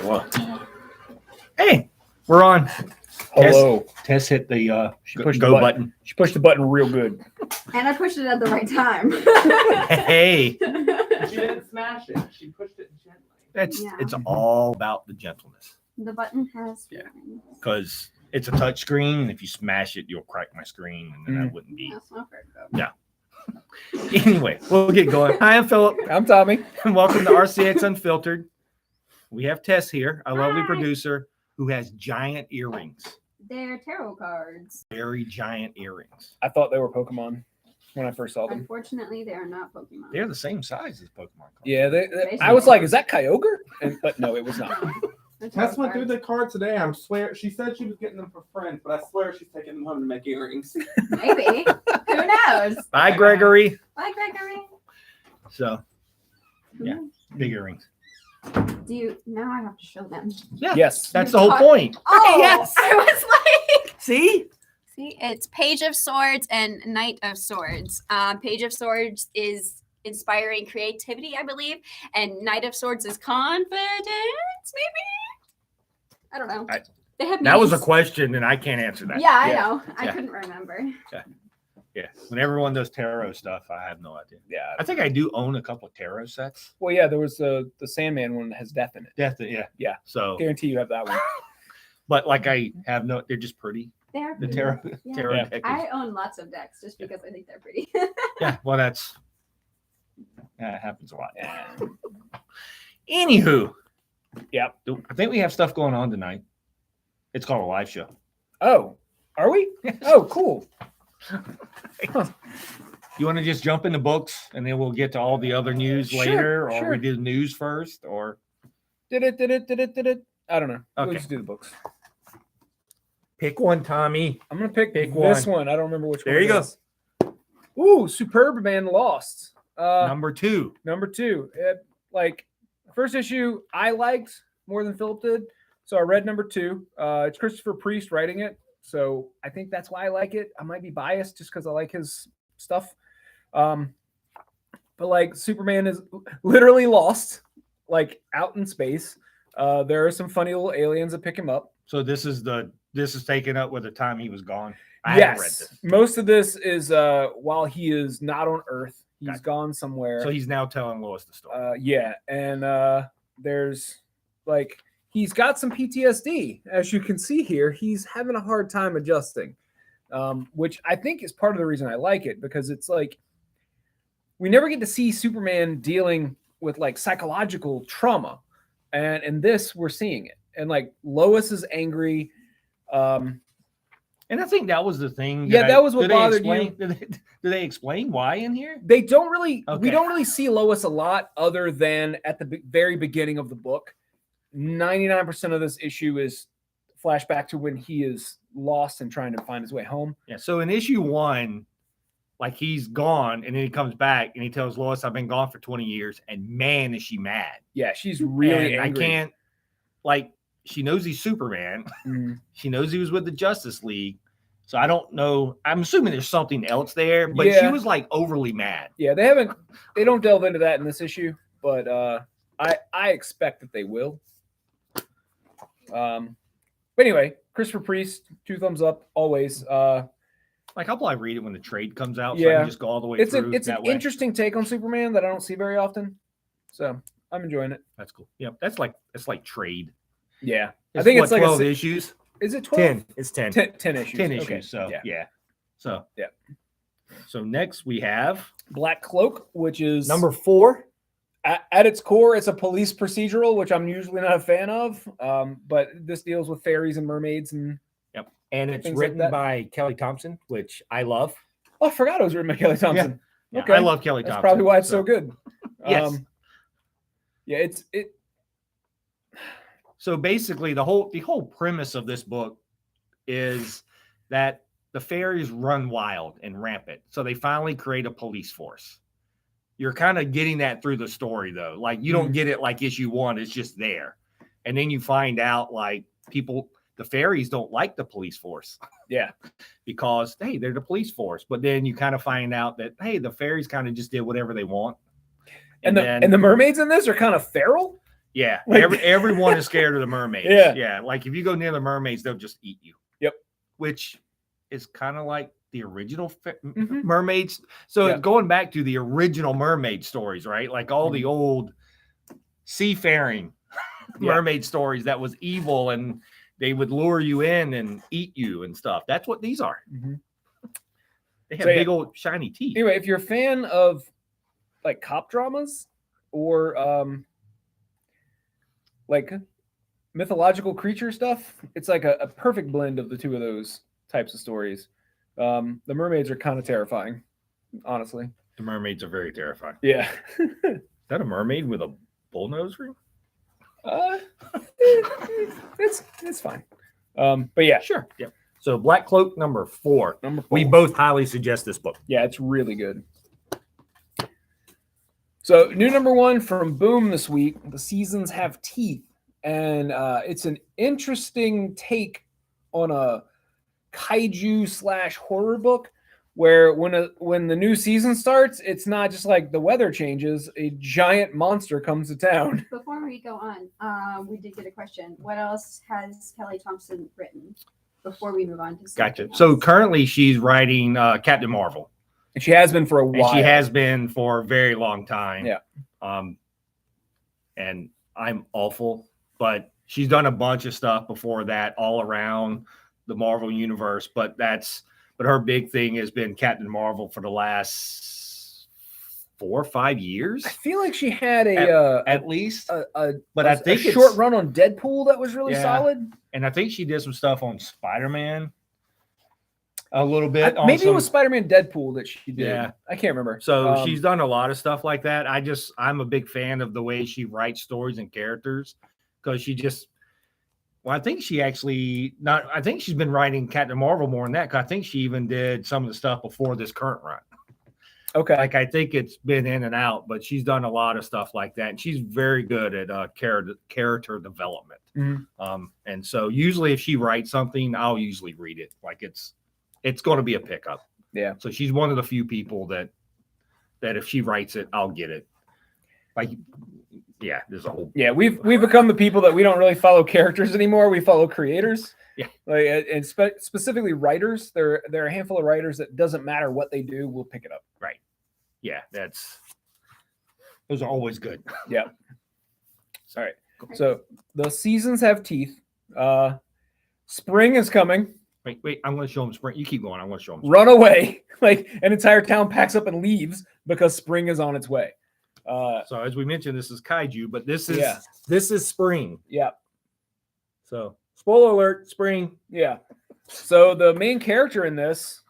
Well, hey, we're on. Hello. Tess hit the She pushed go the button. She pushed the button real good. And I pushed it at the right time. Hey, She didn't smash it. She pushed it gently. it's all about the gentleness. The button has feelings. Because it's a touch screen, and if you smash it, you'll crack my screen, and then that wouldn't be. That's not fair to go. Yeah. Anyway, we'll get going. Hi, I'm Phillip, I'm Tommy. and welcome to RCX Unfiltered. We have Tess here, our lovely Hi. producer, who has giant earrings. They're tarot cards. Very giant earrings. I thought they were Pokemon when I first saw them. Unfortunately, they are not Pokemon. They're the same size as Pokemon cards. Yeah, I was like, is that Kyogre? But no, it was not. They're Tess tarot went through cards. the card today. I swear she said she was getting them for friends, but I swear she's taking them home to make earrings. Maybe. Who knows? Bye, Gregory. Bye, Gregory. So, yeah, big earrings. Do you now? I have to show them. Yeah, Yes. that's the whole point. Oh, Yes. I was like, See? See, it's Page of Swords and Knight of Swords. Page of Swords is inspiring creativity, I believe, and Knight of Swords is confidence, maybe? I don't know. They have That was a names. question, and I can't answer that. yeah, I Yeah. know. I Yeah. couldn't remember. Yeah. When everyone does tarot stuff, I have no idea. Yeah. I think I do own a couple of tarot sets. Well, yeah, there was the Sandman one that has death in it. Yeah. Yeah. So, Guarantee you have that one. but like I have no, they're just pretty. They're The pretty. tarot, Yeah. tarot Yeah. deck is, I own lots of decks just because I think they're pretty. yeah. Well, that happens a lot. Yeah. Anywho, Yep. I think we have stuff going on tonight. It's called a live show. Oh, are we? Oh, cool. You want to just jump in the books, and then we'll get to all the other news Sure, later, or sure. we do the news first, or Did it. I don't know. Okay. We'll just do the books. pick one, Tommy. I'm gonna pick Pick this one. I don't remember which one. There you it go. is. Ooh, Superb Man Lost. Number 2. Number 2. Like first issue, I liked more than Phillip did, so I read number 2. It's Christopher Priest writing it, so I think that's why I like it. I might be biased just because I like his stuff. But like Superman is literally lost, like out in space. There are some funny little aliens that pick him up. So this is taken up with the time he was gone. I haven't read Yes, this. most of this is while he is not on Earth. He's Gotcha. gone somewhere. So he's now telling Lois the story. Yeah, and there's like he's got some PTSD, as you can see here. He's having a hard time adjusting, which I think is part of the reason I like it, because it's like we never get to see Superman dealing with like psychological trauma, and in this we're seeing it. And like Lois is angry. And I think that was the thing. Yeah, that was what bothered you. Did they explain why in here? They don't really, Okay. we don't really see Lois a lot other than at the very beginning of the book. 99% of this issue is flashback to when he is lost and trying to find his way home. Yeah. So in issue 1, like he's gone, and then he comes back and he tells Lois, "I've been gone for 20 years," and man, is she mad. Yeah, she's really And angry. I can't. Like, she knows he's Superman. Mhm. She knows he was with the Justice League. So I don't know. I'm assuming there's something else there, but she Yeah. was like overly mad. Yeah, they don't delve into that in this issue, but I expect that they will. But anyway, Christopher Priest, 2 thumbs up always. Like, I'll probably read it when the trade comes out, so I Yeah. can just go all the way It's through. an that way. interesting take on Superman that I don't see very often. So I'm enjoying it. That's cool. Yeah, that's like trade. Yeah. I It's think what, it's like 12 a, issues. is it 12? 10. It's 10. 10 issues. 10 Okay, issues. So yeah. yeah. So Yeah. So next we have Black Cloak, which is number 4. at its core, it's a police procedural, which I'm usually not a fan of. But this deals with fairies and mermaids and And it's Things like written that. by Kelly Thompson, which I love. I forgot it was written by Kelly Thompson. Yeah, Okay. I love Kelly That's Thompson. probably why it's so good. Yes. Yeah, it. So basically, the whole premise of this book is that the fairies run wild and rampant. So they finally create a police force. You're kind of getting that through the story, though. Like, you don't get it like issue 1. It's just there. And then you find out, like, the fairies don't like the police force. Yeah. Because, hey, they're the police force. But then you kind of find out that, hey, the fairies kind of just did whatever they want. And the mermaids in this are kind of feral. Yeah, Like- everyone is scared of the mermaids. Yeah. Yeah. Like if you go near the mermaids, they'll just eat you. Yep. Which is kind of like the original Mhm. mermaids. So Yeah. going back to the original mermaid stories, right? Like all the old seafaring Yeah. mermaid stories that was evil and they would lure you in and eat you and stuff. That's what these are. Mhm. They have So, yeah. big old shiny teeth. Anyway, if you're a fan of like cop dramas or like mythological creature stuff, it's like a perfect blend of the two of those types of stories. The mermaids are kind of terrifying, honestly. The mermaids are very terrifying. Yeah. Is that a mermaid with a bullnose ring? It's fine. But yeah, Sure. Yeah. So Black Cloak number 4. number 4. We both highly suggest this book. Yeah, it's really good. So, new number 1 from Boom this week. The Seasons Have Teeth, and it's an interesting take on a kaiju / horror book, where when the new season starts, it's not just like the weather changes; a giant monster comes to town. Before we go on, we did get a question. What else has Kelly Thompson written before we move on to Gotcha. something So else? currently she's writing Captain Marvel. And she has been for a And while. she has been for a very long time. Yeah. And I'm awful, but she's done a bunch of stuff before that all around the Marvel universe. But her big thing has been Captain Marvel for the last 4 or 5 years I feel like she had a at least. a But I think a it's short run on Deadpool that was really Yeah. solid. And I think she did some stuff on Spider-Man a little bit. on Maybe it some- was Spider-Man Deadpool that she did. Yeah. I can't remember. So she's done a lot of stuff like that. I'm a big fan of the way she writes stories and characters because I think she's been writing Captain Marvel more than that. 'Cause I think she even did some of the stuff before this current run. Okay. Like I think it's been in and out, but she's done a lot of stuff like that. And she's very good at character development. Mhm. And so usually if she writes something, I'll usually read it. Like it's going to be a pickup. Yeah. So she's one of the few people that if she writes it, I'll get it. Like, yeah, there's a whole. Yeah, we've become the people that we don't really follow characters anymore. We follow creators. Yeah. Like and specifically writers. There are a handful of writers that doesn't matter what they do, we'll pick it up. Yeah, those are always good. Yeah. All right. So the Seasons Have Teeth. Spring is coming. Wait, I'm going to show them spring. You keep going. I'm going to show them. Run away. Like an entire town packs up and leaves because spring is on its way. So as we mentioned, this is kaiju, but this is Yeah. spring. Yeah. So spoiler alert, spring. Yeah. So the main character in this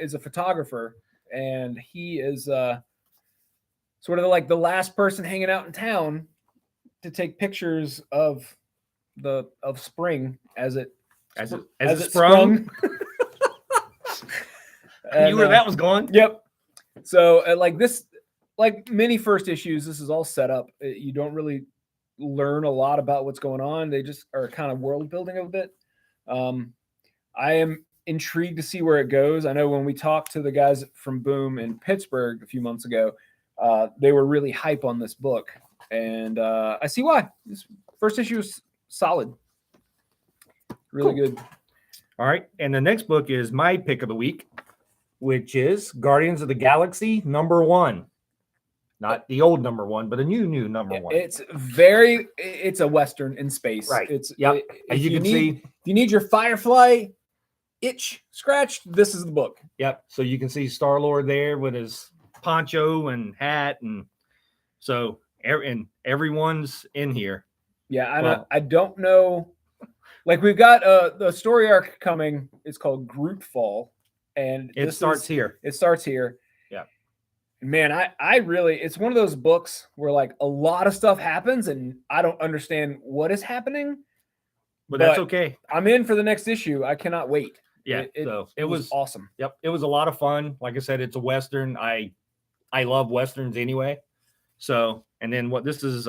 is a photographer, and he is sort of like the last person hanging out in town to take pictures of spring as it sprung. And, You knew where that was going. Yep. So like many first issues, this is all set up. You don't really learn a lot about what's going on. They just are kind of world building a bit. I am intrigued to see where it goes. I know when we talked to the guys from Boom in Pittsburgh a few months ago, they were really hype on this book, and I see why. This first issue is solid, really good. All right. And the next book is my pick of the week, which is Guardians of the Galaxy #1. Not the old #1, but a new number one. It's a Western in space. Right. It's Yep. if As you can see, if you need your Firefly itch scratched, this is the book. yep. So you can see Star-Lord there with his poncho and hat. And so and everyone's in here. Yeah, Well- I don't know. Like we've got the story arc coming. It's called Groot Fall, and It starts here. It starts here. Yeah. Man, I really, it's one of those books where like a lot of stuff happens and I don't understand what is happening. But that's But- okay. I'm in for the next issue. I cannot wait. Yeah. It So it was awesome. Yep, it was a lot of fun. Like I said, it's a Western. I love Westerns anyway. So, and then what this is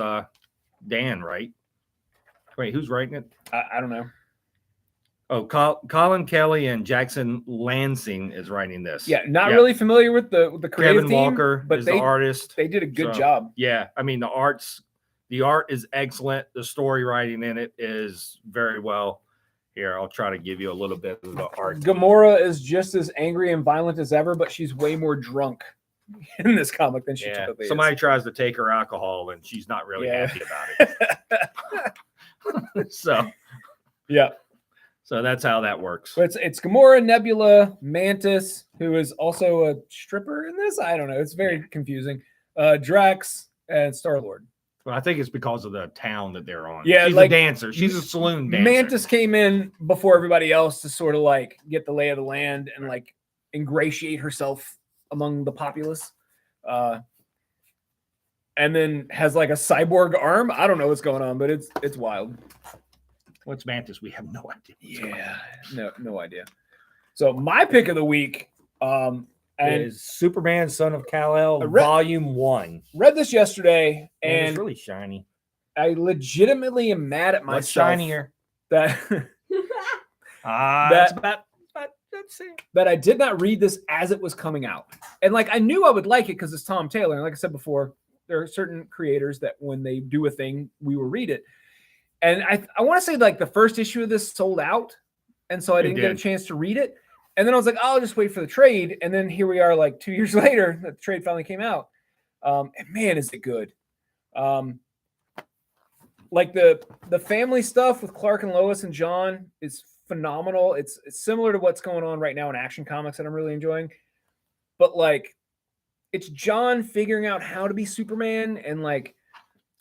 Dan, right? Wait, who's writing it? I don't know. Oh, Colin Kelly and Jackson Lansing is writing this. Yeah, not Yeah. really familiar with the creative Kevin team, Walker but is they the artist. they did a good So, job. Yeah, I mean the art's The art is excellent. The story writing in it is very well. Here, I'll try to give you a little bit of the art. Gamora is just as angry and violent as ever, but she's way more drunk in this comic than she Yeah, typically somebody is. tries to take her alcohol, and she's not really Yeah. happy about it. So Yeah. So that's how that works. But it's Gamora, Nebula, Mantis, who is also a stripper in this. I don't know. It's very confusing. Drax and Star-Lord. Well, I think it's because of the town that they're on. Yeah, she's like, a dancer. She's a saloon dancer. Mantis came in before everybody else to sort of like get the lay of the land and like ingratiate herself among the populace. And then has like a cyborg arm. I don't know what's going on, but it's wild. What's Mantis? We have no idea. Yeah, no idea. So my pick of the week, and Is Superman, Son of Kal-El, I read- Volume 1. read this yesterday, And and it's really shiny. I legitimately am mad at myself. What's shinier? that That's about, let's see. that I did not read this as it was coming out. And like I knew I would like it because it's Tom Taylor. And like I said before, there are certain creators that when they do a thing, we will read it. And I want to say like the first issue of this sold out. And so I It didn't get a did. chance to read it. And then I was like, I'll just wait for the trade. And then here we are like 2 years later, the trade finally came out. And man, is it good. Like the family stuff with Clark and Lois and John is phenomenal. It's similar to what's going on right now in Action Comics that I'm really enjoying. But like it's John figuring out how to be Superman and like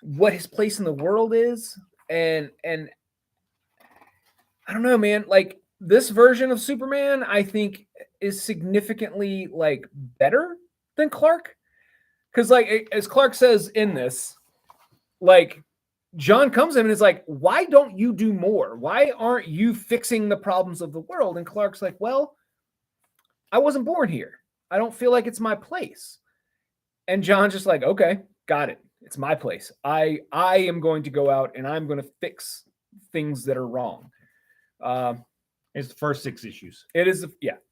what his place in the world is. And I don't know, man, like this version of Superman, I think is significantly like better than Clark. Cause like, as Clark says in this, like John comes in and is like, why don't you do more? Why aren't you fixing the problems of the world? And Clark's like, well, I wasn't born here. I don't feel like it's my place. And John's just like, okay, got it. It's my place. I am going to go out and I'm going to fix things that are wrong. It's the first 6 issues. It is,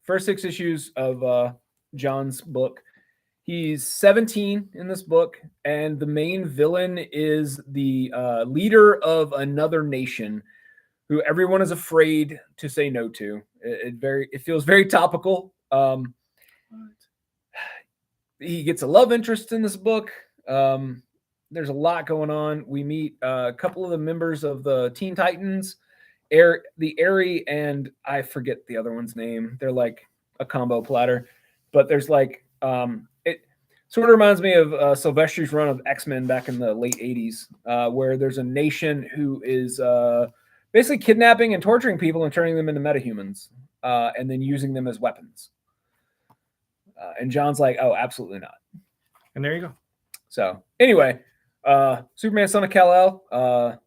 first 6 issues of John's book. He's 17 in this book, and the main villain is the leader of another nation who everyone is afraid to say no to. It feels very topical. He gets a love interest in this book. There's a lot going on. We meet a couple of the members of the Teen Titans, the Airy, and I forget the other one's name. They're like a combo platter, but there's like it sort of reminds me of Silvestri's run of X-Men back in the late 80s, where there's a nation who is basically kidnapping and torturing people and turning them into metahumans, and then using them as weapons. And John's like, oh, absolutely not. And there you go. So anyway, Superman, Son of Kal-El.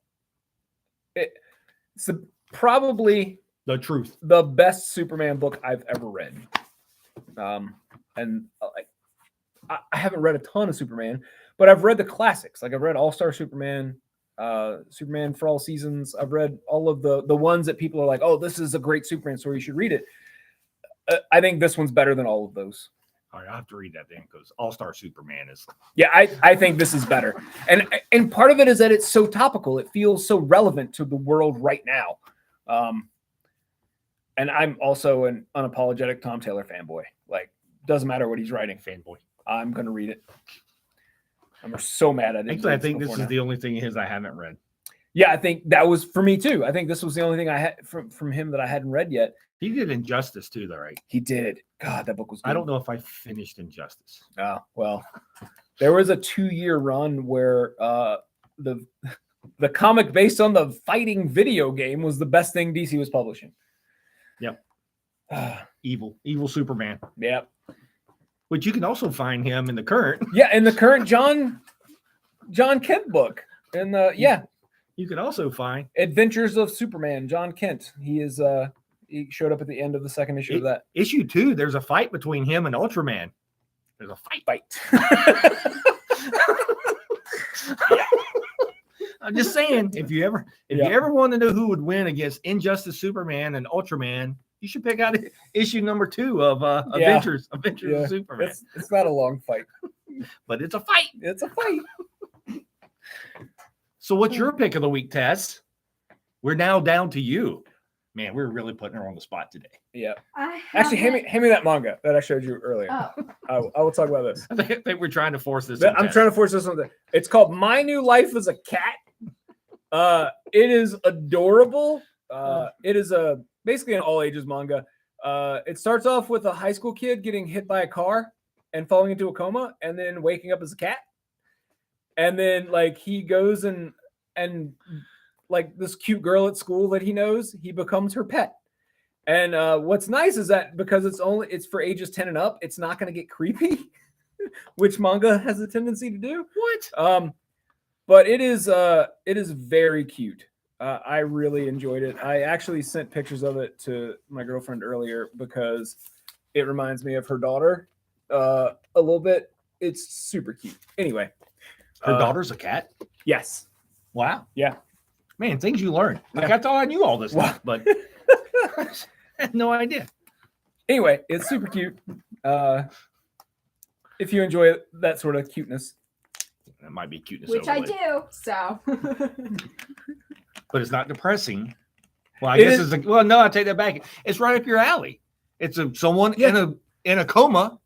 It's probably The truth. the best Superman book I've ever read. And like, I haven't read a ton of Superman, but I've read the classics. Like I've read All-Star Superman, Superman for All Seasons. I've read all of the ones that people are like, oh, this is a great Superman story. You should read it. I think this one's better than all of those. All right, I have to read that then because All-Star Superman is. Yeah, I think this is better. And part of it is that it's so topical. It feels so relevant to the world right now. And I'm also an unapologetic Tom Taylor fanboy. Like, doesn't matter what he's writing. Fanboy. I'm going to read it. I'm so mad at it. Actually, I think this is the only thing of his I haven't read. Yeah, I think that was for me too. I think this was the only thing I had from him that I hadn't read yet. He did Injustice too, though, right? He did. God, that book was good. I don't know if I finished Injustice. Oh, well, there was a 2-year run where the comic based on the fighting video game was the best thing DC was publishing. Yep. Evil Superman, Yep. which you can also find him in the current. Yeah, in the current John Kent book. And You can also find Adventures of Superman, John Kent. He showed up at the end of the second issue of that issue 2. There's a fight between him and Ultraman. There's a fight. I'm just saying, if you ever want to know who would win against Injustice Superman and Ultraman, you should pick out issue number 2 of Adventures of Superman. It's not a long fight. But it's a fight. It's a fight. So what's your pick of the week, Tess? We're now down to you. Man, we're really putting her on the spot today. Yeah. I Actually, haven't- hand me that manga that I showed you earlier. Oh, I will talk about this. I think we're trying to force this. I'm trying to force this on. It's called My New Life as a Cat. It is adorable. It is basically an all ages manga. It starts off with a high school kid getting hit by a car and falling into a coma, and then waking up as a cat. And then like he goes and like this cute girl at school that he knows, he becomes her pet. And what's nice is that because it's for ages 10 and up, it's not going to get creepy, which manga has a tendency to do. What? But it is very cute. I really enjoyed it. I actually sent pictures of it to my girlfriend earlier because it reminds me of her daughter a little bit. It's super cute. Anyway, Her daughter's a cat? yes. Wow. Yeah. Man, things you learn. Like Yeah. I thought I knew all this stuff, but I had no idea. Anyway, it's super cute. If you enjoy that sort of cuteness. That might be cuteness. which I overload, do. So but it's not depressing. Well, I It guess is- it's well, no, I take that back. It's right up your alley. It's someone in a coma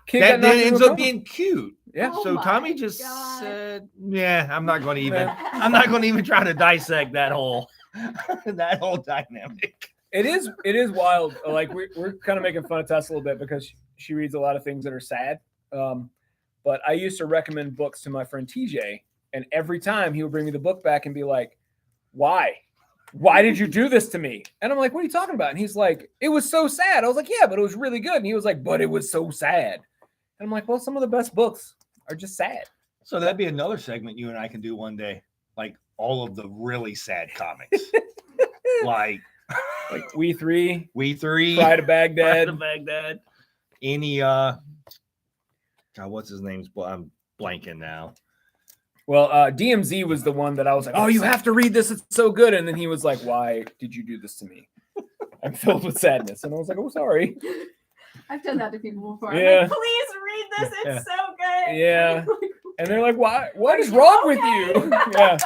Kid that got knocked then into ends a up coma. being cute. Yeah. Oh So my Tommy just God. said, "Yeah, I'm not going to even. Yeah. I'm not going to even try to dissect that whole dynamic." It is wild. Like we're kind of making fun of Tess a little bit because she reads a lot of things that are sad. But I used to recommend books to my friend TJ, and every time he would bring me the book back and be like, "Why? Why did you do this to me?" And I'm like, "What are you talking about?" And he's like, "It was so sad." I was like, "Yeah, but it was really good." And he was like, "But it was so sad." And I'm like, "Well, some of the best books are just sad." So that'd be another segment you and I can do one day, like all of the really sad comics, like Like We Three, We Three, Pride of Pride Baghdad. of Baghdad. Any God, what's his name? I'm blanking now. Well, DMZ was the one that I was like, "Oh, you have to read this. It's so good." And then he was like, "Why did you do this to me? I'm filled with sadness." And I was like, "Oh, sorry." I've done that to people before. Yeah. I'm like, please read this. It's Yeah. so good. Yeah. And they're like, "Why? What is you wrong with okay?" you?" Yeah.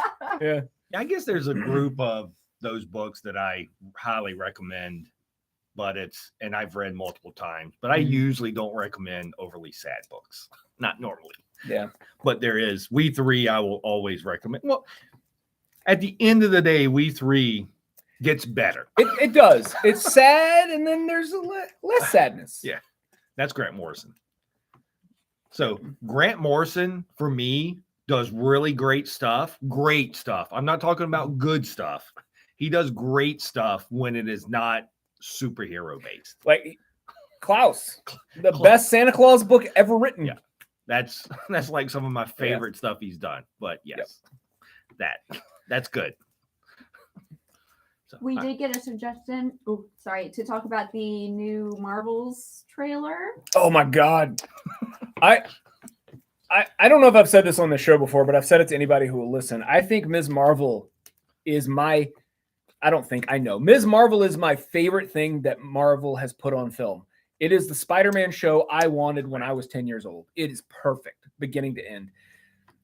Yeah. I guess there's a group of those books that I highly recommend, but and I've read multiple times, but I Mhm. usually don't recommend overly sad books. Not normally, Yeah. but there is We Three. I will always recommend. Well, at the end of the day, We Three gets better. It does. It's sad, and then there's less sadness. Yeah. That's Grant Morrison. So Grant Morrison, for me, does really great stuff. Great stuff. I'm not talking about good stuff. He does great stuff when it is not superhero based. Like Klaus, the Klaus. best Santa Claus book ever written. Yeah. That's like some of my favorite stuff he's done. But yes, that's good. So, We did get a suggestion. Oh, sorry, to talk about the new Marvels trailer. Oh my God. I don't know if I've said this on the show before, but I've said it to anybody who will listen. I think Ms. Marvel is I know. Ms. Marvel is my favorite thing that Marvel has put on film. It is the Spider-Man show I wanted when I was 10 years old. It is perfect, beginning to end.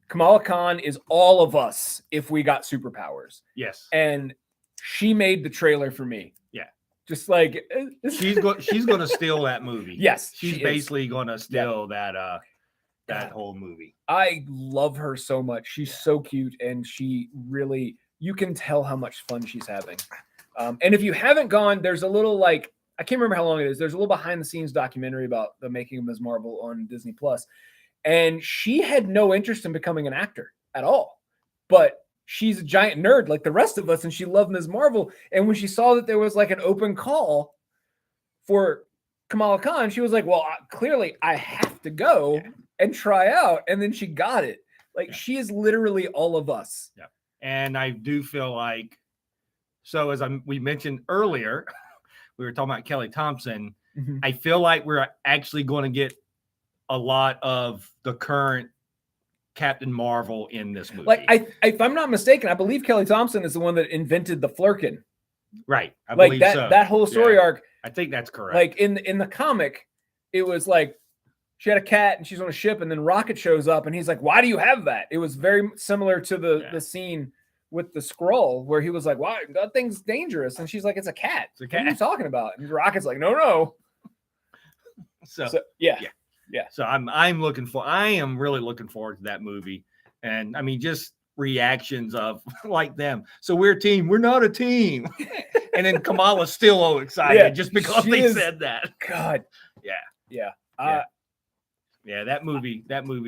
Kamala Khan is all of us if we got superpowers. yes. And she made the trailer for me. Yeah. Just like She's going to steal that movie. Yes, She's she is. basically going to steal that whole movie. I love her so much. She's so cute, and she really, you can tell how much fun she's having. And if you haven't gone, there's a little I can't remember how long it is. There's a little behind the scenes documentary about the making of Ms. Marvel on Disney Plus. And she had no interest in becoming an actor at all, but she's a giant nerd like the rest of us, and she loved Ms. Marvel. And when she saw that there was like an open call for Kamala Khan, she was like, "Well, clearly I have to go and try out." And then she got it. Like she is literally all of us. Yeah. And I do feel like, so as we mentioned earlier, we were talking about Kelly Thompson. Mhm. I feel like we're actually going to get a lot of the current Captain Marvel in this movie. Like if I'm not mistaken, I believe Kelly Thompson is the one that invented the Flurkin. right. I Like believe that so. that whole story Yeah. arc. I think that's correct. Like in the comic, it was like she had a cat and she's on a ship, and then Rocket shows up and he's like, "Why do you have that?" It was very similar to the scene with the scroll where he was like, "Wow, that thing's dangerous," and she's like, "It's a cat. It's a What are you cat. talking about?" And Rocket's like, "No." So So yeah. So I am really looking forward to that movie. And I mean, just reactions of like them. So we're a team. We're not a team. And then Kamala's still all excited Yeah, just because she they is- said that. God. Yeah. Yeah. Yeah. Yeah, that movie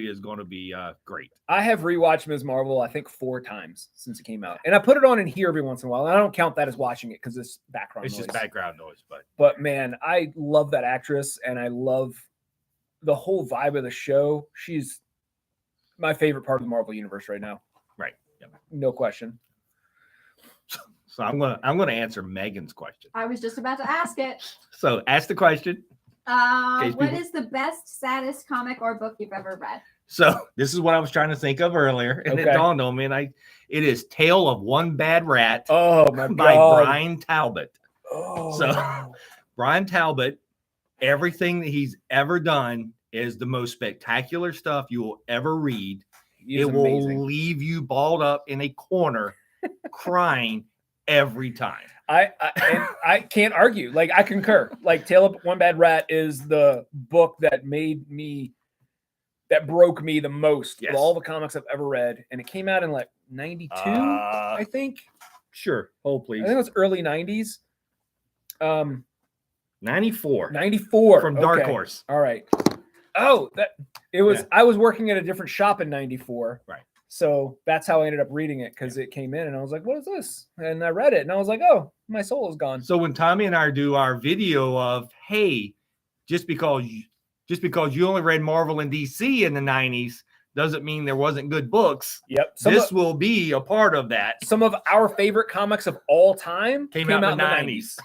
is going to be great. I have rewatched Ms. Marvel, I think 4 times since it came out. And I put it on in here every once in a while. And I don't count that as watching it because it's background It's noise. just background noise, but But man, I love that actress and I love the whole vibe of the show. She's my favorite part of the Marvel universe right now. right. Yep. No question. So I'm gonna answer Megan's question. I was just about to ask it. So ask the question. case What people- is the best, saddest comic or book you've ever read? So this is what I was trying to think of earlier, and it Okay. dawned on me. And it is Tale of One Bad Rat Oh my by God. Brian Talbot. Oh. So- Brian Talbot, everything that he's ever done is the most spectacular stuff you will ever read. He is It will amazing. leave you balled up in a corner crying every time. I can't argue. Like I concur. Like Tale of One Bad Rat is the book that broke me the most Yes. of all the comics I've ever read. And it came out in like 92, I think. Sure. Hold, I please. think it was early 90s. 94 94 from Dark Okay. Horse. All right. Oh, it was Yeah. I was working at a different shop in 94. Right. So that's how I ended up reading it because it came in and I was like, what is this? And I read it and I was like, oh, my soul is gone. So when Tommy and I do our video of, hey, just because you only read Marvel and DC in the 90s doesn't mean there wasn't good books. Yep. This will be a part of that. Some of our favorite comics of all time Came out in the 90s.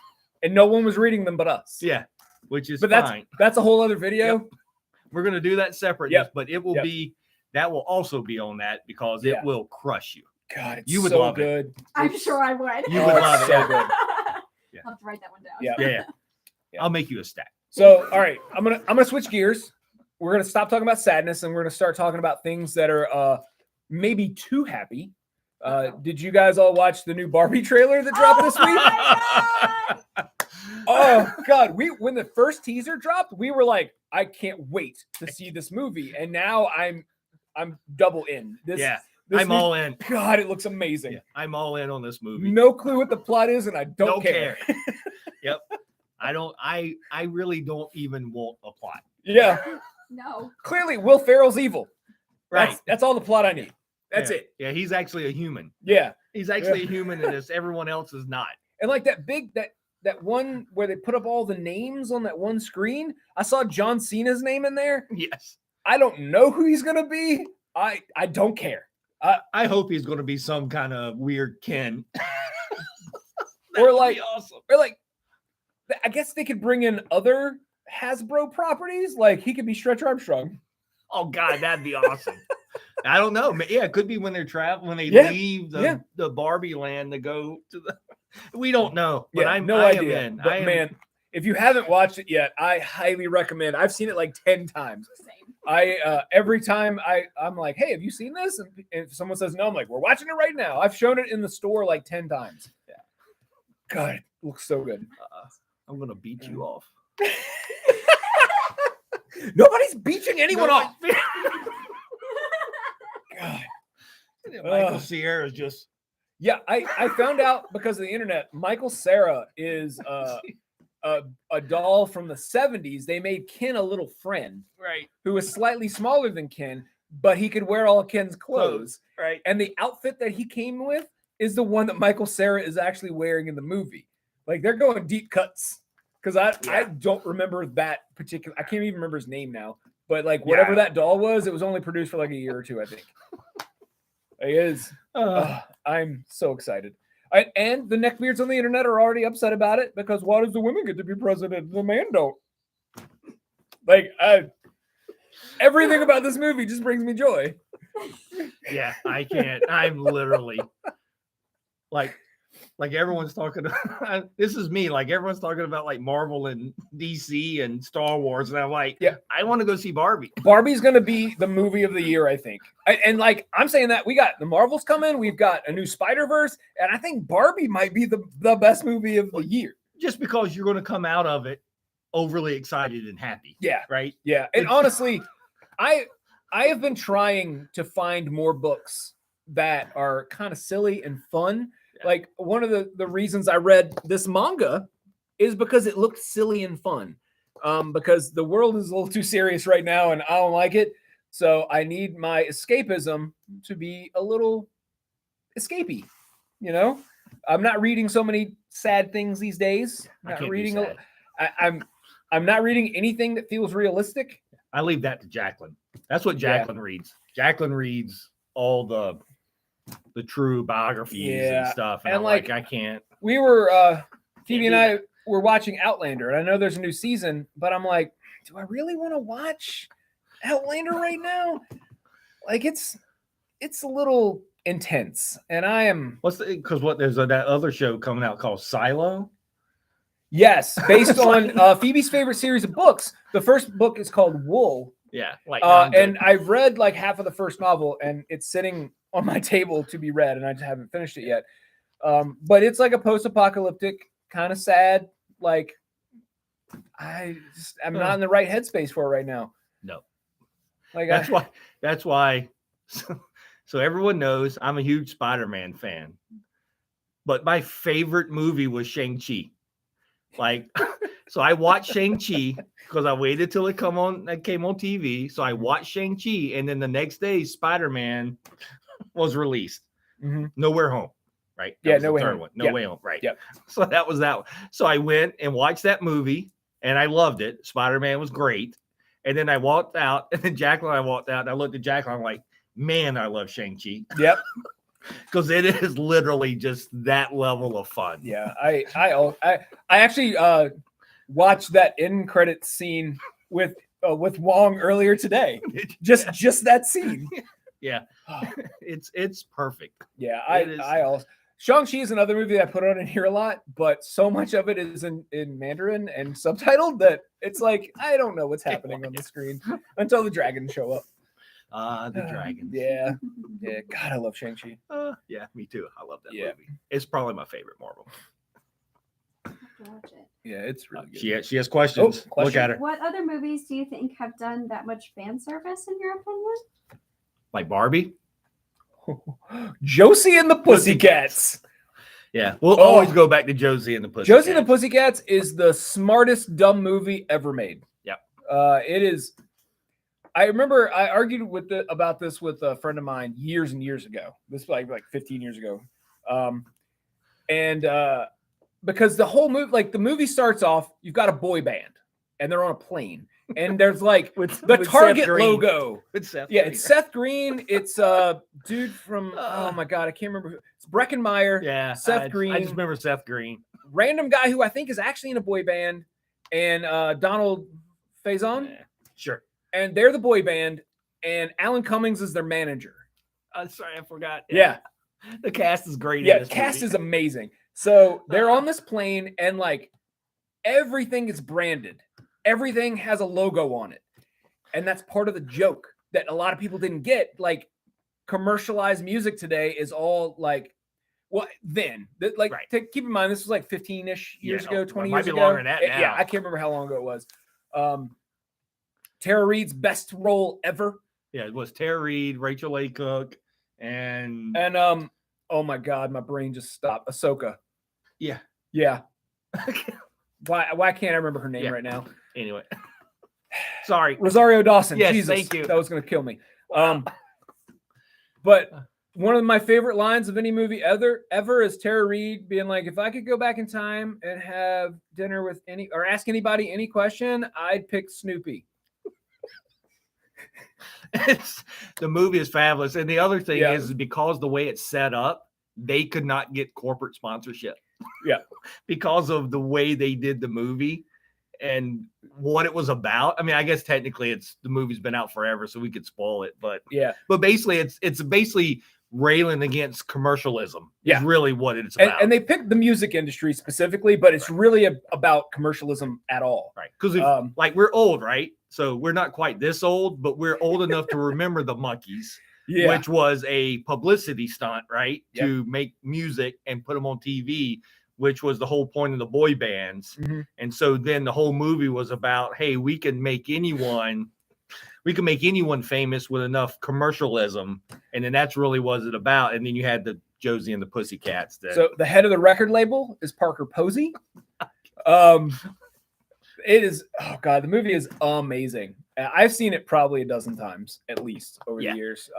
and no one was reading them but us. Yeah, which is But fine. that's a whole other video. Yep. We're going to do that separate, Yep. but it will Yep. be, that will also be on that because Yeah. it will crush you. God, it's You would so love it. good. I'm sure I would. You Oh, would it's love it. so good. Yeah. I'll have to write that one down. Yeah. Yeah. Yeah. I'll make you a stack. So, all right, I'm gonna switch gears. We're gonna stop talking about sadness and we're gonna start talking about things that are maybe too happy. Did you guys all watch the new Barbie trailer that dropped this week? my God! Oh God, when the first teaser dropped, we were like, I can't wait to see this movie, and now I'm double in. This, Yeah, this I'm new- all in. God, it looks amazing. Yeah, I'm all in on this movie. No clue what the plot is, and I don't care. Yep. I really don't even want a plot. Yeah, No. clearly Will Ferrell's evil. Right. That's all the plot I need. That's Yeah. it. Yeah, he's actually a human. Yeah. He's actually a human in this. Everyone else is not. And like that one where they put up all the names on that one screen, I saw John Cena's name in there. Yes. I don't know who he's gonna be. I don't care. I hope he's going to be some kind of weird Ken. Or like, awesome. or like, I guess they could bring in other Hasbro properties. Like he could be Stretch Armstrong. Oh God, that'd be awesome. I don't know. Yeah, it could be when they're traveling, when they Yeah, leave yeah. the Barbie land to go to the. We don't know. But Yeah, I'm no I am idea. in. But I am, man, if you haven't watched it yet, I highly recommend. I've seen it like 10 times. Same. Every time I'm like, hey, have you seen this? And if someone says no, I'm like, we're watching it right now. I've shown it in the store like 10 times. Yeah. God, it looks so good. I'm gonna beat you off. Nobody's beaching anyone off. God. Michael Cera is just Yeah, I found out because of the internet. Michael Cera is a doll from the 70s. They made Ken a little friend right, who was slightly smaller than Ken, but he could wear all Ken's clothes. right. And the outfit that he came with is the one that Michael Cera is actually wearing in the movie. Like they're going deep cuts because I don't remember that particular. I can't even remember his name now. But like whatever Yeah. that doll was, it was only produced for like a year or two, I think. It is. I'm so excited. And the neckbeards on the internet are already upset about it because why does the women get to be president? The man don't. Like everything about this movie just brings me joy. Yeah, I can't. I'm literally like Like everyone's talking. This is me. Like everyone's talking about like Marvel and DC and Star Wars, and I'm like, Yeah. I want to go see Barbie. Barbie's going to be the movie of the year, I think. And like I'm saying that we got the Marvels coming, we've got a new Spider-Verse, and I think Barbie might be the best movie of the year. Just because you're going to come out of it overly excited and happy. Yeah. Right. Yeah. And honestly, I have been trying to find more books that are kind of silly and fun. Yeah. Like one of the reasons I read this manga is because it looked silly and fun. Because the world is a little too serious right now and I don't like it. So I need my escapism to be a little escapey, you know? I'm not reading so many sad things these days. I Not can't do reading sad. I'm not reading anything that feels realistic. I leave that to Jacqueline. That's what Yeah. Jacqueline reads. Jacqueline reads all the true biographies and Yeah. stuff. And And I'm like, like- I can't. We were Phoebe do and I were watching Outlander, and I know there's a new season, but I'm like, do I really want to watch Outlander right now? Like it's a little intense, and I am Because there's that other show coming out called Silo. yes, based on Phoebe's favorite series of books. The first book is called Wool, Yeah. Like, and I've read like half of the first novel, and it's sitting on my table to be read, and I just haven't finished it yet. But it's like a post-apocalyptic, kind of sad. Like I'm not in the right headspace for it right now. No. Like that's why. So everyone knows I'm a huge Spider-Man fan, but my favorite movie was Shang-Chi. Like, so I watched Shang-Chi because I waited till it came on TV. So I watched Shang-Chi, and then the next day Spider-Man was released. Mhm. Nowhere Home, right? That Yeah, was No the Way third Home. one. No Yep. Way Home, right? Yep. So that was that one. So I went and watched that movie, and I loved it. Spider-Man was great. And then I walked out, and then Jacqueline and I walked out, and I looked at Jacqueline, I'm like, man, I love Shang-Chi. Yep. Because it is literally just that level of fun. Yeah. I actually watched that end credit scene with Wong earlier today. Just that scene. Yeah. It's perfect. Yeah. It is. I also Shang-Chi is another movie that I put on in here a lot, but so much of it is in Mandarin and subtitled that it's like I don't know what's happening on the screen until the dragons show up. The dragons. Yeah. Yeah. God, I love Shang-Chi. Yeah, me too. I love that Yeah. movie. It's probably my favorite Marvel. Watch it. Yeah, it's really good. She has questions. Oh, question. Look at her. What other movies do you think have done that much fan service in your opinion? Like Barbie. Josie and the Pussycats. Yeah, we'll Oh. always go back to Josie and the Pussycats. Josie and the Pussycats is the smartest dumb movie ever made. Yep. It is. I remember I argued about this with a friend of mine years and years ago. This was like 15 years ago. Because the whole movie, like the movie starts off, you've got a boy band and they're on a plane. And there's like the with Target Seth Green. logo. It's Seth Yeah, Green. it's Seth Green. It's dude from oh my god, I can't remember who. It's Breckenmeyer. Yeah, Seth I Green. just remember Seth Green. Random guy who I think is actually in a boy band, and Donald Faison, Yeah, sure. and they're the boy band, and Alan Cummings is their manager. Sorry, I forgot. Yeah, The cast is great. yeah, in this cast movie. is amazing. So they're on this plane, and like everything is branded, everything has a logo on it, and that's part of the joke that a lot of people didn't get. Like commercialized music today is all like. Well, then, like, Right. keep in mind, this was like 15-ish years Yeah, ago, it 20 might years be ago. longer than that Yeah, now. I can't remember how long ago it was. Tara Reid's best role ever. Yeah, it was Tara Reid, Rachel A. Cook, and And, oh my God, my brain just stopped. Ahsoka. yeah. Yeah. Why can't I remember her name Yeah. right now? Anyway, sorry. Rosario Dawson. Yes, Jesus, thank you. That was going to kill me. But one of my favorite lines of any movie ever is Tara Reid being like, if I could go back in time and have dinner with ask anybody any question, I'd pick Snoopy. The movie is fabulous, and the other thing Yeah. is because the way it's set up, they could not get corporate sponsorship. Yeah. Because of the way they did the movie and what it was about. I mean, I guess technically the movie's been out forever, so we could spoil it, but Yeah. basically it's basically railing against commercialism. Yeah. Is really what it's about. And they picked the music industry specifically, but it's really about commercialism at all. right. Because like we're old, right? So we're not quite this old, but we're old enough to remember the Monkees, Yeah. which was a publicity stunt, right? Yep. To make music and put them on TV, which was the whole point of the boy bands. Mhm. And so then the whole movie was about, hey, we can make anyone famous with enough commercialism. And then that's really what it about. And then you had the Josie and the Pussycats. So the head of the record label is Parker Posey. It is, oh God, the movie is amazing. I've seen it probably a dozen times at least over Yeah. the years.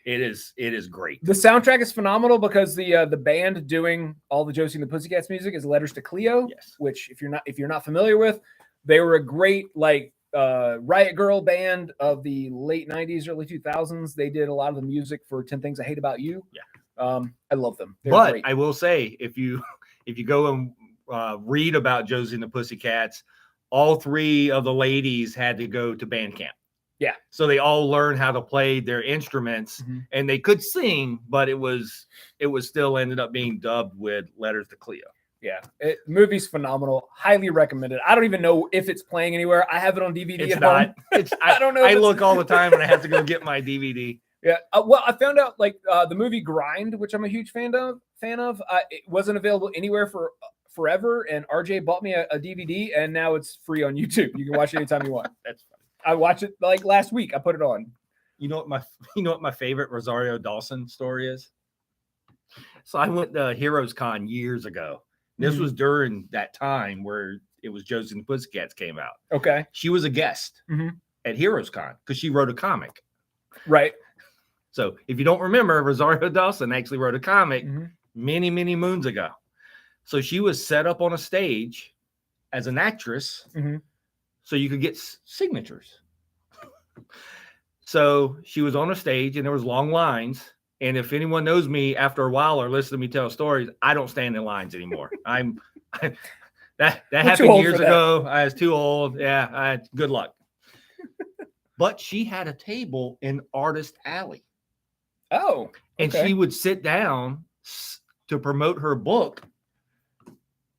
it is great. The soundtrack is phenomenal because the band doing all the Josie and the Pussycats music is Letters to Cleo, Yes. which if you're not familiar with, they were a great Riot Girl band of the late 90s, early 2000s. They did a lot of the music for 10 Things I Hate About You. Yeah. I love them. They're But great. I will say, if you go and read about Josie and the Pussycats, all three of the ladies had to go to band camp. Yeah. So they all learned how to play their instruments, Mhm. and they could sing, but it was still ended up being dubbed with Letters to Cleo. Yeah, movie's phenomenal. Highly recommended. I don't even know if it's playing anywhere. I have it on DVD. It's at not. home. It's I don't know if I it's- look all the time, and I have to go get my DVD. Yeah. Well, I found out the movie Grind, which I'm a huge fan of. It wasn't available anywhere for forever, and RJ bought me a DVD, and now it's free on YouTube. You can watch it anytime you want. That's funny. I watched it like last week. I put it on. You know what my favorite Rosario Dawson story is? So I went to Heroes Con years ago. This Mhm. was during that time where it was Josie and the Pussycats came out. Okay. She was a guest Mhm. at Heroes Con because she wrote a comic. Right. So if you don't remember, Rosario Dawson actually wrote a comic Mhm. many, many moons ago. So she was set up on a stage as an actress Mhm. so you could get signatures. So she was on a stage and there was long lines. And if anyone knows me after a while or listen to me tell stories, I don't stand in lines anymore. That too happened old years for that. ago. I was too old. Yeah, good luck. But she had a table in Artist Alley. Oh. And Okay. she would sit down to promote her book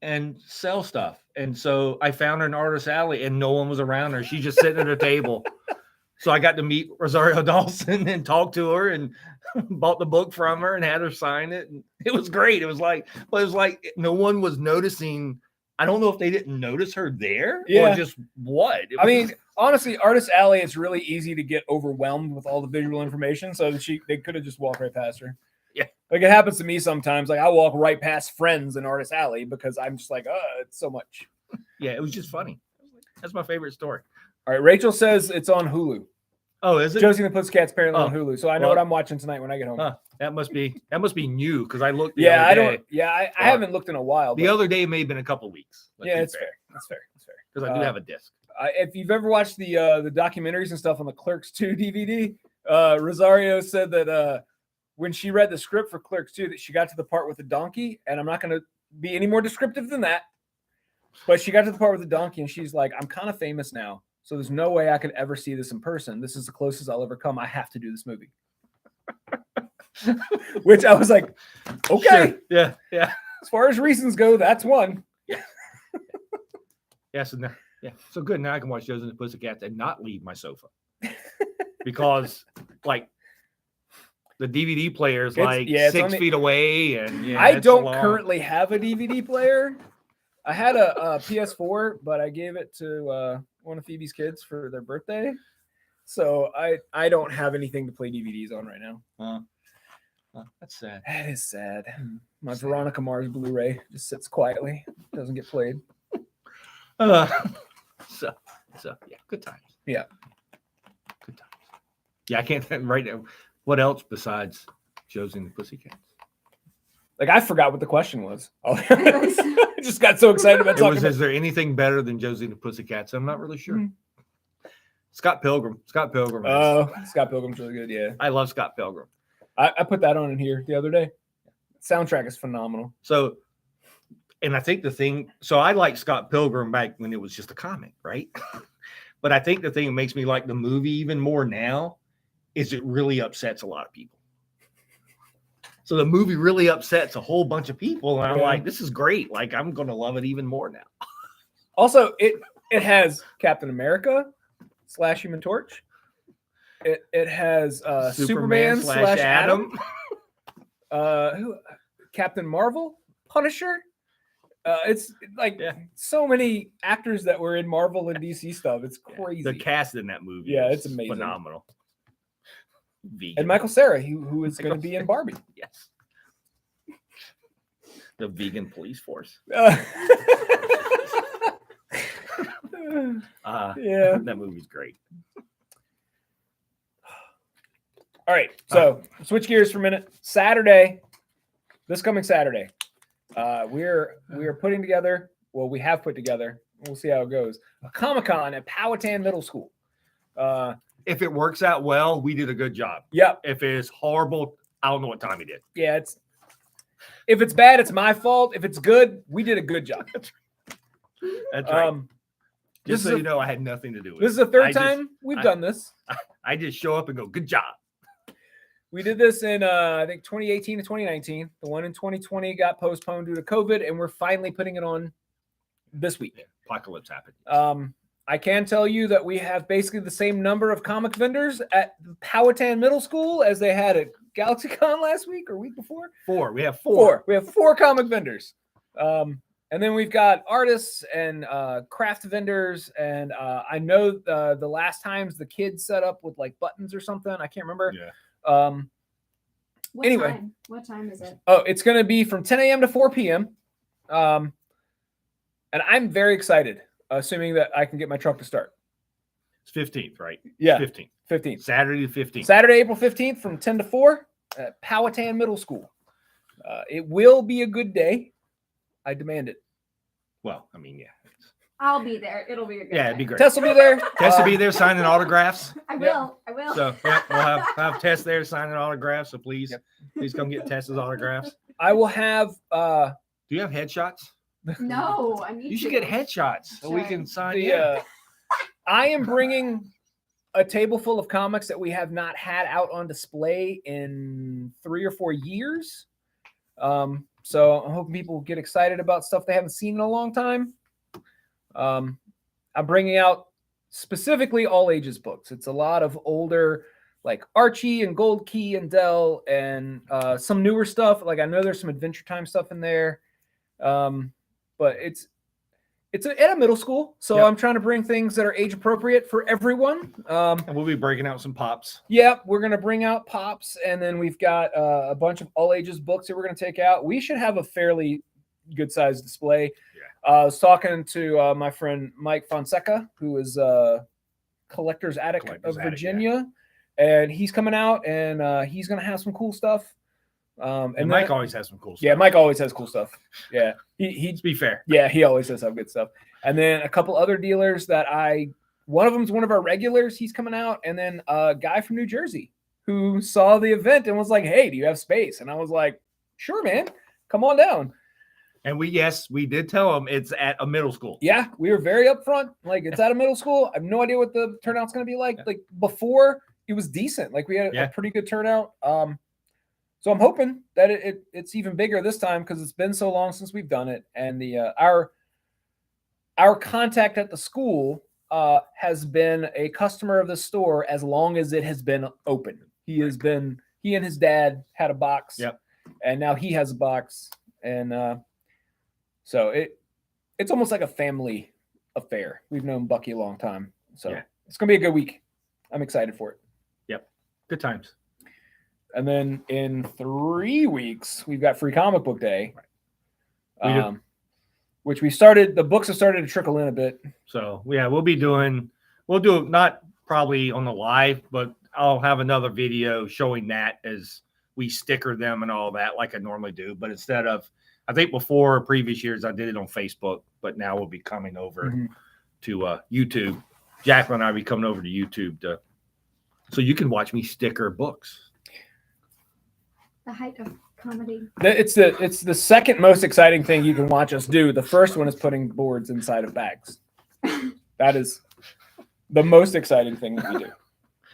and sell stuff. And so I found her in Artist Alley and no one was around her. She's just sitting at a table. So I got to meet Rosario Dawson and talk to her and bought the book from her and had her sign it. And it was great. It was like no one was noticing. I don't know if they didn't notice her there Yeah. or just what. It I was- mean, honestly, Artist Alley, it's really easy to get overwhelmed with all the visual information. So they could have just walked right past her. Yeah. Like it happens to me sometimes. Like I walk right past friends in Artist Alley because I'm just like, it's so much. yeah, it was just funny. That's my favorite story. All right. Rachel says it's on Hulu. Oh, is it? Josie and the Pussycats apparently on Oh, Hulu. So I know well- what I'm watching tonight when I get home. Huh, that must be new because I looked. The yeah, other I day. don't. Yeah, I haven't looked in a while. The but- other day may have been a couple weeks. yeah, it's fair. That's fair. That's fair. Because I do have a disc. If you've ever watched the documentaries and stuff on the Clerks 2 DVD, Rosario said that when she read the script for Clerks 2, that she got to the part with the donkey, and I'm not going to be any more descriptive than that, but she got to the part with the donkey, and she's like, I'm kind of famous now, so there's no way I could ever see this in person. This is the closest I'll ever come. I have to do this movie. Which I was like, okay. Sure. Yeah. As far as reasons go, that's one. Yeah. So now, so good. Now I can watch Josie and the Pussycats and not leave my sofa because, like, the DVD player is like it's 6 on the- feet away, and I it's don't long. currently have a DVD player. I had a PS4, but I gave it to one of Phoebe's kids for their birthday. So I don't have anything to play DVDs on right now. That's sad. That is sad. My Sad. Veronica Mars Blu-ray just sits quietly, doesn't get played. So yeah, good times. Yeah. Good times. Yeah, I can't think right now. What else besides Josie and the Pussycats? Like I forgot what the question was. I just got so excited about It talking was, about. is there anything better than Josie and the Pussycats? I'm not really sure. Hmm. Scott Pilgrim. Scott Pilgrim. Oh, Scott Pilgrim's really good. Yeah, I love Scott Pilgrim. I put that on in here the other day. Soundtrack is phenomenal. So, and I think so I like Scott Pilgrim back when it was just a comic, right? But I think the thing that makes me like the movie even more now is it really upsets a lot of people. So the movie really upsets a whole bunch of people, and I'm Yeah. like, this is great. Like, I'm gonna love it even more now. Also, it has Captain America / Human Torch. It has Superman / Adam. Who? Captain Marvel, Punisher. It's like Yeah. so many actors that were in Marvel and DC stuff. It's crazy. The cast in that movie, Yeah, is it's amazing. phenomenal. Vegan. And Michael Cera, who is going to be in Barbie. Yes. The vegan police force. Yeah. That movie's great. All right. So switch gears for a minute. This coming Saturday, we are putting together. Well, we have put together. We'll see how it goes. A Comic-Con at Powhatan Middle School. If it works out well, we did a good job. Yep. If it's horrible, I don't know what Tommy did. Yeah. If it's bad, it's my fault. If it's good, we did a good job. That's right. This Just so is you know, I had nothing to do with it. This is the third I just- time we've done this. I just show up and go, good job. We did this in I think 2018 and 2019. The one in 2020 got postponed due to COVID, and we're finally putting it on this week. Apocalypse happened. I can tell you that we have basically the same number of comic vendors at Powhatan Middle School as they had at GalaxyCon last week or week before. Four. We have four. We have 4 comic vendors. And then we've got artists and craft vendors. And I know the last times the kids set up with like buttons or something. I can't remember. Yeah. Anyway. What time is it? Oh, it's going to be from 10 a.m. to 4 p.m. And I'm very excited, assuming that I can get my truck to start. It's 15th, right? Yeah. 15th. Saturday the 15th. Saturday, April 15th from 10 to 4 at Powhatan Middle School. It will be a good day. I demand it. Well, I mean, yeah. I'll be there. It'll be a good Yeah, it'd day. be great. Tess will be there. Tess will be there signing autographs. I will. I will. So yeah, we'll have Tess there signing autographs. So please come get Tess's autographs. I will have. Do you have headshots? No, I need You should to. get headshots so we Sure. can sign. I am bringing a table full of comics that we have not had out on display in 3 or 4 years. So I'm hoping people get excited about stuff they haven't seen in a long time. I'm bringing out specifically all ages books. It's a lot of older, like Archie and Gold Key and Dell, and some newer stuff. Like I know there's some Adventure Time stuff in there, but it's at a middle school, so Yep. I'm trying to bring things that are age appropriate for everyone. And we'll be breaking out some pops. Yeah, we're gonna bring out pops, and then we've got a bunch of all ages books that we're gonna take out. We should have a fairly good sized display. I was talking to my friend Mike Fonseca, who is Collector's Attic of Virginia, and he's coming out, and he's gonna have some cool stuff. And Mike always has some cool stuff. Yeah, Mike always has cool stuff. Yeah, he Let's be fair. yeah, he always does have good stuff. And then a couple other dealers that one of them's one of our regulars. He's coming out, and then a guy from New Jersey who saw the event and was like, "Hey, do you have space?" And I was like, "Sure, man, come on down." And we did tell him it's at a middle school. Yeah, we were very upfront. Like, it's at a middle school. I have no idea what the turnout's going to be like. Yeah. Like before, it was decent. Like we had a pretty good turnout. So I'm hoping that it's even bigger this time because it's been so long since we've done it. And the our contact at the school has been a customer of the store as long as it has been open. He and his dad had a box. Yep. And now he has a box. And so it's almost like a family affair. We've known Bucky a long time. So it's going to be a good week. I'm excited for it. Yep. Good times. And then in 3 weeks, we've got Free Comic Book Day, which the books have started to trickle in a bit. So yeah, we'll do it not probably on the live, but I'll have another video showing that as we sticker them and all that like I normally do. But instead of, I think before previous years, I did it on Facebook, but now we'll be coming over to YouTube. Jacqueline and I will be coming over to YouTube so you can watch me sticker books. The height of comedy. It's the second most exciting thing you can watch us do. The first one is putting boards inside of bags. That is the most exciting thing that we do.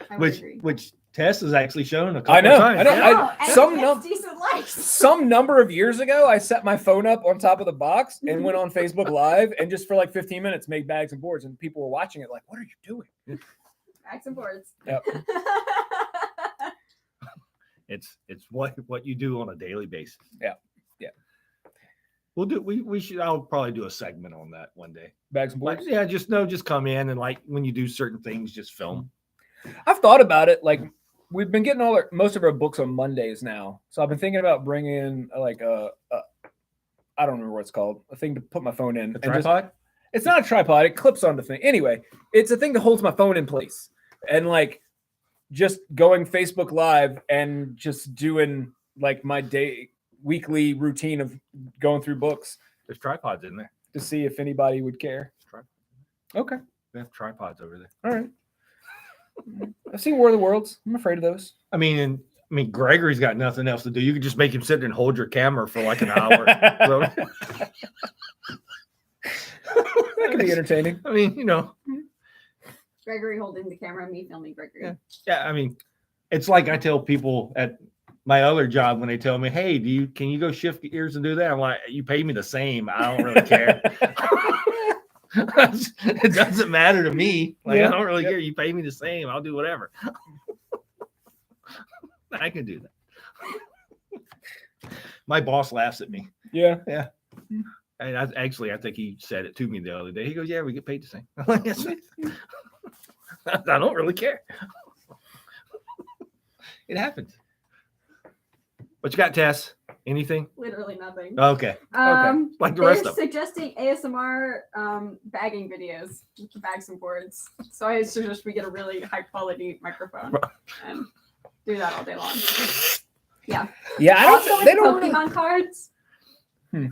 I would agree. Which Tess has actually shown a couple I know, of times. I know. Yeah. And some it num- gets decent likes. Some number of years ago, I set my phone up on top of the box and went on Facebook Live and just for like 15 minutes made bags and boards, and people were watching it like, "What are you doing?" Bags and boards. Yep. It's what you do on a daily basis. Yeah. We should. I'll probably do a segment on that one day. Bags and Like, boards. yeah, just come in and like when you do certain things, just film. I've thought about it. Like we've been getting most of our books on Mondays now, so I've been thinking about bringing in like a I don't remember what it's called, a thing to put my phone in. A and just- tripod. it's not a tripod. It clips onto the thing. Anyway, it's a thing that holds my phone in place, and like just going Facebook Live and just doing like my weekly routine of going through books There's tripods in there. to see if anybody would care. Okay. They have tripods over there. All right. I've seen War of the Worlds. I'm afraid of those. I mean, Gregory's got nothing else to do. You could just make him sit there and hold your camera for like an hour. So, That could be entertaining. I mean, you know, Gregory holding the camera, me filming Gregory. yeah. I mean, it's like I tell people at my other job when they tell me, "Hey, can you go shift gears and do that?" I'm like, "You pay me the same. I don't really care. It doesn't matter to me. Like Yeah, I don't really yep. care. You pay me the same. I'll do whatever. I can do that." My boss laughs at me. Yeah. And I think he said it to me the other day. He goes, "Yeah, we get paid the same." I'm like, "Yes." I don't really care. It happens. What you got, Tess? Anything? Literally nothing. Okay. Like the rest They're of them. suggesting ASMR bagging videos with the bags and boards. So I suggest we get a really high quality microphone and do that all day long. Yeah. Yeah. I Also don't. with They don't. Really, Pokemon cards. I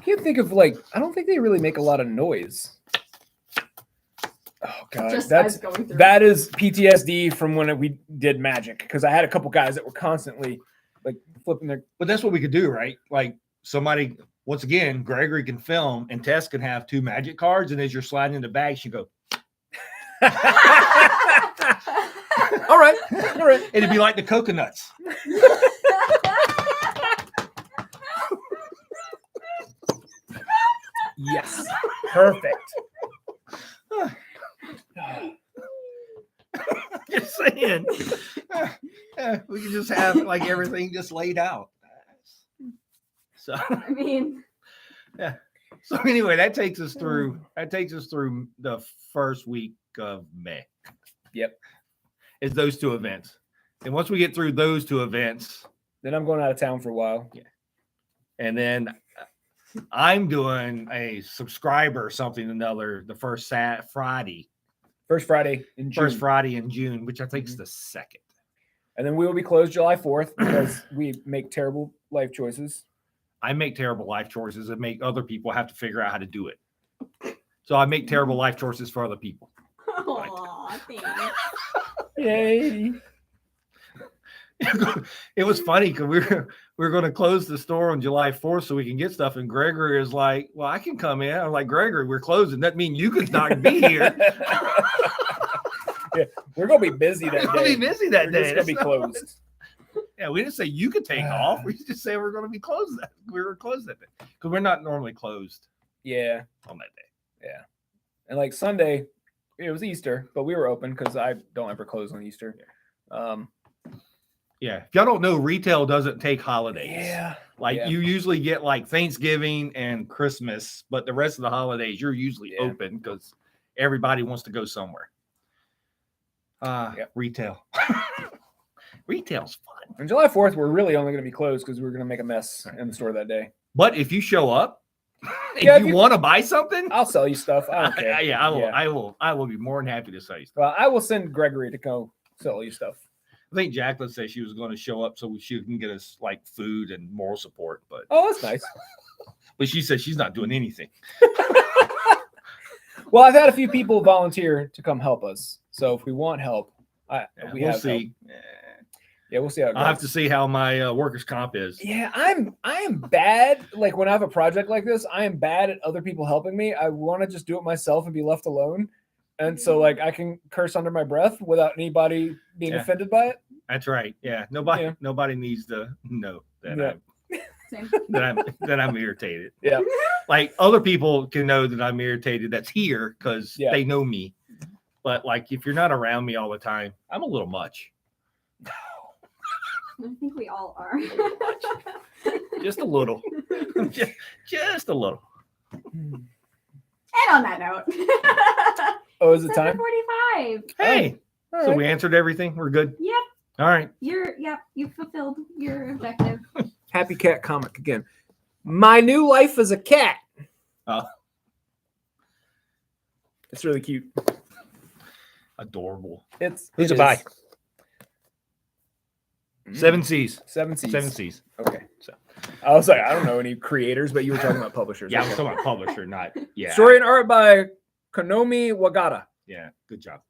can't think of like. I don't think they really make a lot of noise. Oh god, Just that's as going through. that is PTSD from when we did Magic, because I had a couple guys that were constantly like flipping their. But that's what we could do, right? Like somebody, once again, Gregory can film and Tess can have 2 magic cards. And as you're sliding in the bag, she go, All right. it'd be like the coconuts. Yes, perfect. Just saying. We can just have like everything just laid out. So I mean, so anyway, that takes us through the first week of May. Yep. It's those 2 events. And once we get through those 2 events, Then I'm going out of town for a while. and then I'm doing a subscriber something or another the first Friday First Friday in June. First Friday in June, which I think is the 2nd. And then we will be closed July 4th because we make terrible life choices. I make terrible life choices and make other people have to figure out how to do it. So I make terrible life choices for other people. aw, thanks. Yay. It was funny because we were going to close the store on July 4th so we can get stuff. And Gregory is like, "Well, I can come in." I'm like, "Gregory, we're closing. That means you could not be here." Yeah, we're going to be busy that We're going day. to be busy that We're day. just going to be That's not- closed. Yeah, we didn't say you could take off. We just said we're going to be closed. We were closed that day because we're not normally closed Yeah. on that day. Yeah. And like Sunday, it was Easter, but we were open because I don't ever close on Easter. Yeah, if y'all don't know, retail doesn't take holidays. Yeah. Like Yeah. you usually get like Thanksgiving and Christmas, but the rest of the holidays you're usually Yeah. open because everybody wants to go somewhere. Yep. Retail. Retail's fun. On July 4th, we're really only going to be closed because we're going to make a mess in the store that day. But if you show up, Yeah, if if you you- want to buy something, I'll sell you stuff. I don't care. yeah, I will be more than happy to sell you stuff. Well, I will send Gregory to go sell you stuff. I think Jacqueline said she was going to show up so she can get us like food and moral support, but Oh, that's nice. she said she's not doing anything. Well, I've had a few people volunteer to come help us. So if we want help, we we'll have see. help. Yeah, we'll see how it goes. I'll have to see how my workers' comp is. Yeah, I am bad. Like when I have a project like this, I am bad at other people helping me. I want to just do it myself and be left alone. and so like I can curse under my breath without anybody being Yeah. offended by it. That's right. Yeah. Nobody Yeah. nobody needs to know that Yeah. Same. I'm irritated. Yeah. Like other people can know that I'm irritated that's here because Yeah. they know me. But like if you're not around me all the time, I'm a little much. I think we all are. Just a little. just a little. And on that note, Oh, is it time? 7:45. Hey. All So right. we answered everything. We're good. Yep, All right. you fulfilled your objective. Happy cat comic again. My new life as a cat. Oh. It's really cute. Adorable. It's Who's it it by? is. Mm. 7 C's. 7 C's. 7 C's. Okay. So I was like, I don't know any creators, but you were talking about publishers. Yeah, I'm Okay. talking about publisher, not yeah. Story and art by Konomi Wagata. Yeah, good job.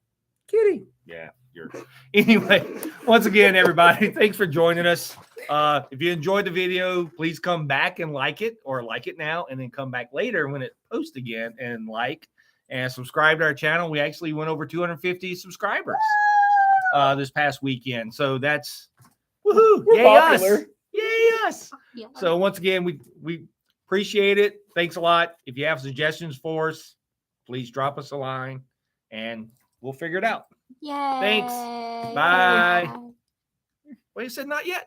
Kitty. Yeah, you're anyway. Once again, everybody, thanks for joining us. If you enjoyed the video, please come back and like it, or like it now, and then come back later when it posts again and like and subscribe to our channel. We actually went over 250 subscribers this past weekend, so that's woohoo! We're Yay popular. us! Yay us! Yeah. So once again, we appreciate it. Thanks a lot. If you have suggestions for us, please drop us a line, and we'll figure it out. Yay. Thanks. Bye. Wait, you said not yet.